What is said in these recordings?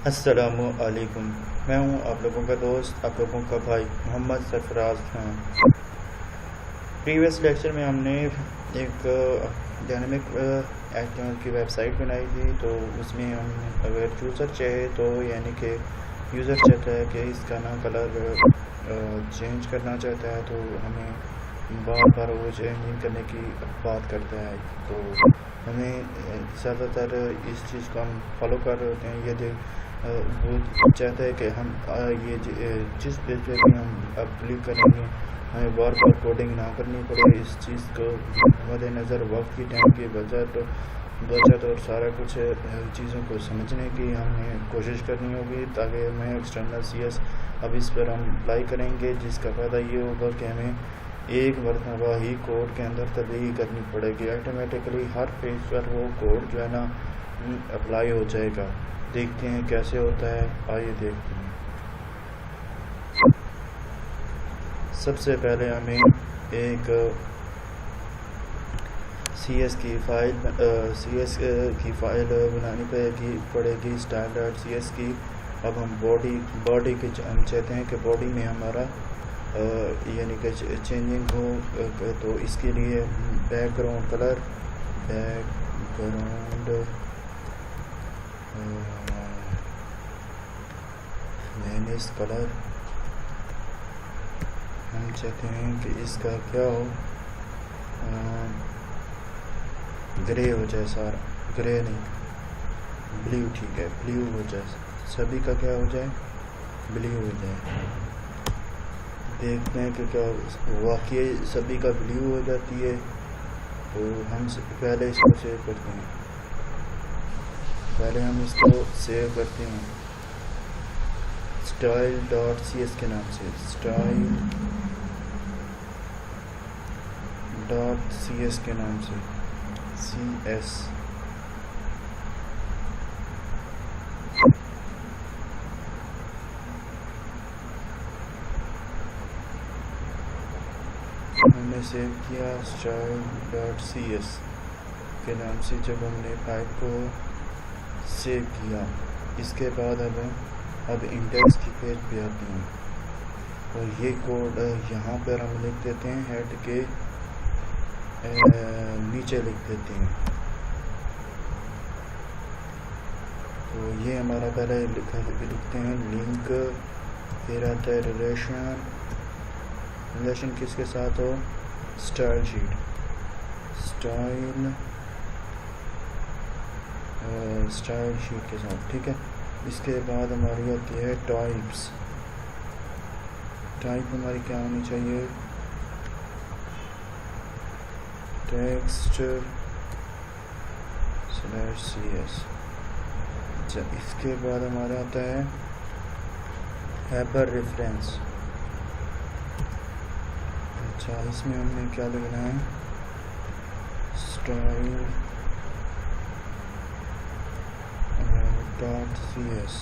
अस्सलामुअलैकुम। मैं हूं आप लोगों का दोस्त, आप लोगों का भाई मोहम्मद सरफराज खान। प्रीवियस लेक्चर में हमने एक डायनामिक HTML की वेबसाइट बनाई थी। तो उसमें हम अगर यूज़र चाहे तो यानी कि यूज़र चाहता है कि इसका ना कलर चेंज करना चाहता है तो हमें बार बार वो चेंजिंग करने की बात करता है। तो हमें ज़्यादातर इस चीज़ को हम फॉलो कर रहे होते हैं। ये वो चाहता है कि हम जिस पेज पे भी हम अब क्लिक करेंगे हमें बार बार कोडिंग ना करनी पड़े। इस चीज़ को मद्देनज़र वक्त की टाइम की बचत और सारा कुछ चीज़ों को समझने की हमें कोशिश करनी होगी, ताकि हमें एक्सटर्नल CS अब इस पर हम अप्लाई करेंगे, जिसका फ़ायदा ये होगा कि हमें एक मरतबा ही कोड के अंदर तब्दीली करनी पड़ेगी। ऑटोमेटिकली हर पेज पर वो कोड जो है ना अप्लाई हो जाएगा। देखते हैं कैसे होता है, आइए देखते हैं। सबसे पहले हमें एक CS की फ़ाइल बनानी पड़ेगी style.cs की। अब हम बॉडी की हम चाहते हैं कि बॉडी में हमारा यानी कि चेंजिंग हो, तो इसके लिए बैकग्राउंड कलर मैनेज कलर हम चाहते हैं कि इसका क्या हो, ग्रे हो जाए सारा, ग्रे नहीं ब्लू, ठीक है ब्लू हो जाए, सभी का क्या हो जाए ब्लू हो जाए। देखते हैं कि क्या वाकई सभी का ब्लू हो जाती है। तो हम पहले इसको सेव करते हैं, style.cs के नाम से, style.cs के नाम से CS। हमने सेव किया style.cs के नाम से। जब हमने फाइल को सेव किया, इसके बाद अब इंडेक्स की पेज पे आते हैं और ये कोड यहाँ पर हम लिख देते हैं, हेड के नीचे लिख देते हैं। तो ये हमारा पहले लिखते हैं लिंक, फिर आता है रिलेशन किसके साथ हो, स्टाइल शीट के साथ, ठीक है। इसके बाद हमारी आती है टाइप हमारी क्या होनी चाहिए, text/cs। अच्छा, इसके बाद हमारा आता है हाइपर रेफरेंस। अच्छा, इसमें हमने क्या लिखना है, style.css।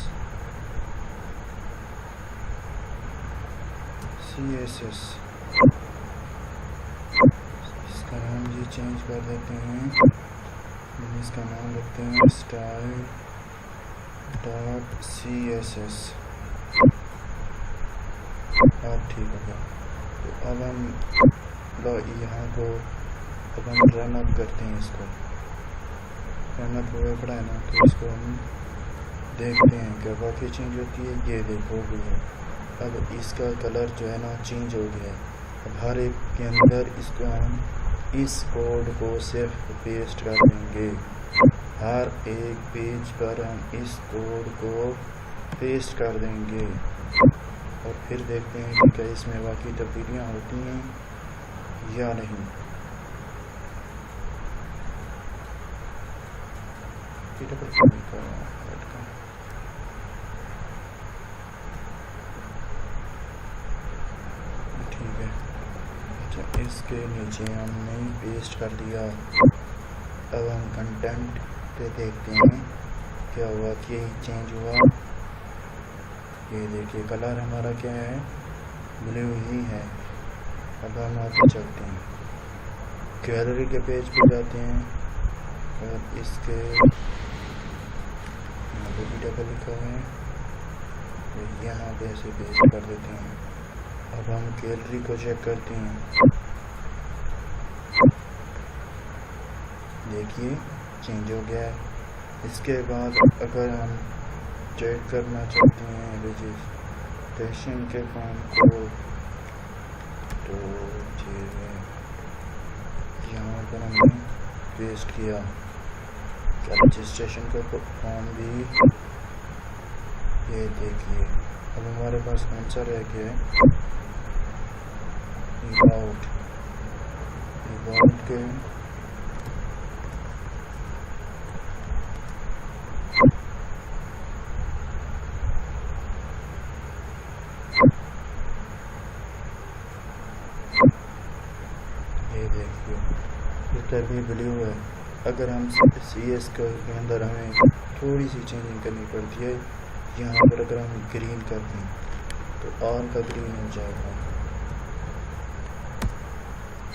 इसका नाम ये चेंज कर देते हैं, इसका नाम लिखते हैं style.css। अब ठीक हो गया। तो अब हम यहाँ को रन अप करते हैं, इसको रन अप हुआ पड़ा है ना, तो इसको हम देखते हैं कि वाकई चेंज होती है। ये देखो भी है, अब इसका कलर जो है ना चेंज हो गया है। अब हर एक के अंदर इसको हम इस कोड को सिर्फ पेस्ट कर देंगे, हर एक पेज पर हम इस कोड को पेस्ट कर देंगे और फिर देखते हैं कि क्या इसमें वाकई तब्दीलियाँ होती हैं या नहीं। ठीक है, अच्छा इसके नीचे हमने पेस्ट कर दिया। अब हम कंटेंट पे देखते हैं क्या हुआ, कि चेंज हुआ। ये देखिए कलर हमारा क्या है, ब्लू ही है। अब हम आगे चलते हैं, गैलरी के पेज पे जाते हैं और इसके पे भी डबल लिखा हुआ है, तो यहाँ पे ऐसे पेस्ट कर देते हैं। अब हम गैलरी को चेक करते हैं, देखिए चेंज हो गया है। इसके बाद अगर हम चेक करना चाहते हैं रजिस्ट्रेशन के फॉर्म को, तो यहाँ पर हमने पेस्ट किया रजिस्ट्रेशन का फॉर्म भी, ये देखिए अब हमारे पास कौन सा रह गया है, अबाउट के भी ब्लू है। अगर हम CS के अंदर हमें थोड़ी सी चेंजिंग करनी पड़ती है, यहाँ पर अगर हम ग्रीन कर दें तो और का ग्रीन हो जाएगा।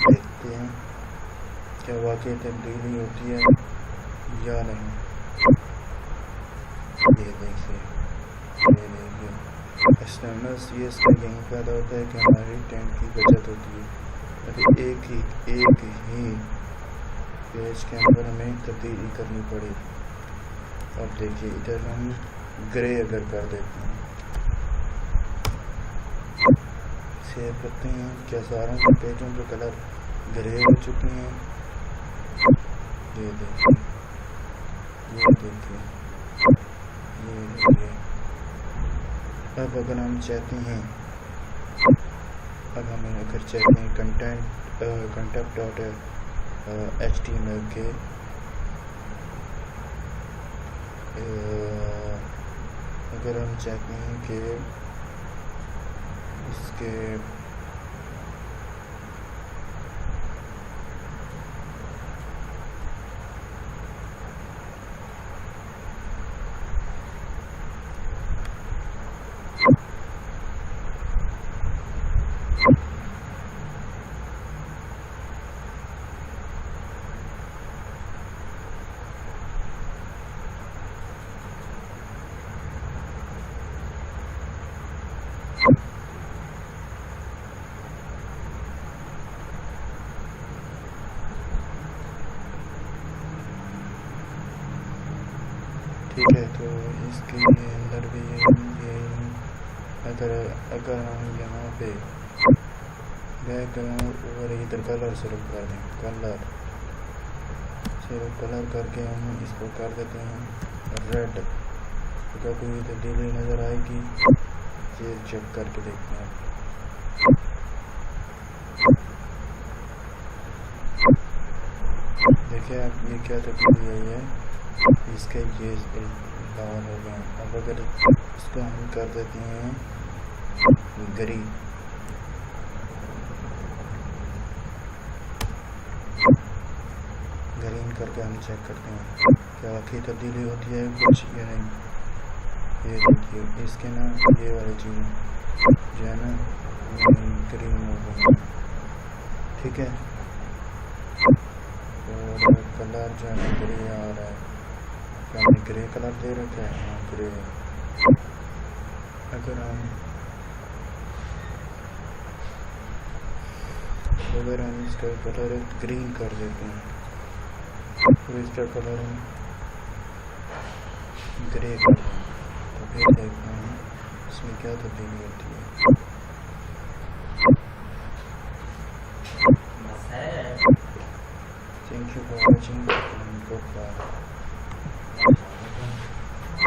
देखते हैं क्या वाकई तब्दीली होती है या नहीं। ये देखिए एक्सटर्नल CS का यही फायदा होता है कि हमारी टाइम की बचत होती है। अगर एक ही पेज के अंदर हमें तब्दीली करनी पड़ी। अब देखिए इधर हम ग्रे अगर कर देते हैं, सेव करते हैं, क्या सारों के पेजों के कलर ग्रे हो चुके हैं। ये देखिए अब अगर हम चाहते हैं, अब हमें अगर चाहते हैं कंटेंट डॉट HTML के अगर हम चाहते हैं कि इसके ठीक है, तो इसके अंदर भी ये अगर हम यहाँ पे बैकग्राउंड और इधर कलर सेलेक्ट कर दें, कलर करके हम इसको कर देते हैं रेड, तो कोई तब्दीली नज़र आएगी, ये चेक करके देखते हैं। देखिए आप ये क्या तब्दीली आई है, इसके ये लाल हो गए। अब अगर इसको हम कर देते हैं ग्रीन, करके हम चेक करते हैं क्या वाकई तब्दीली होती है कुछ या नहीं। ये देखिए इसके ना ये वाली चीज़ें जो है ना ग्रीन हो गई, ठीक है। और कलर जो है ग्रे आ रहा है, क्या हमने ग्रे कलर दे रखा है, हाँ ग्रे। अगर हम इसका कलर ग्रीन कर देते हैं, तो इसका कलर हम ग्रे कर दें, तो फिर देखते हैं इसमें क्या तब्दीली होती है। Thank you for watching and goodbye.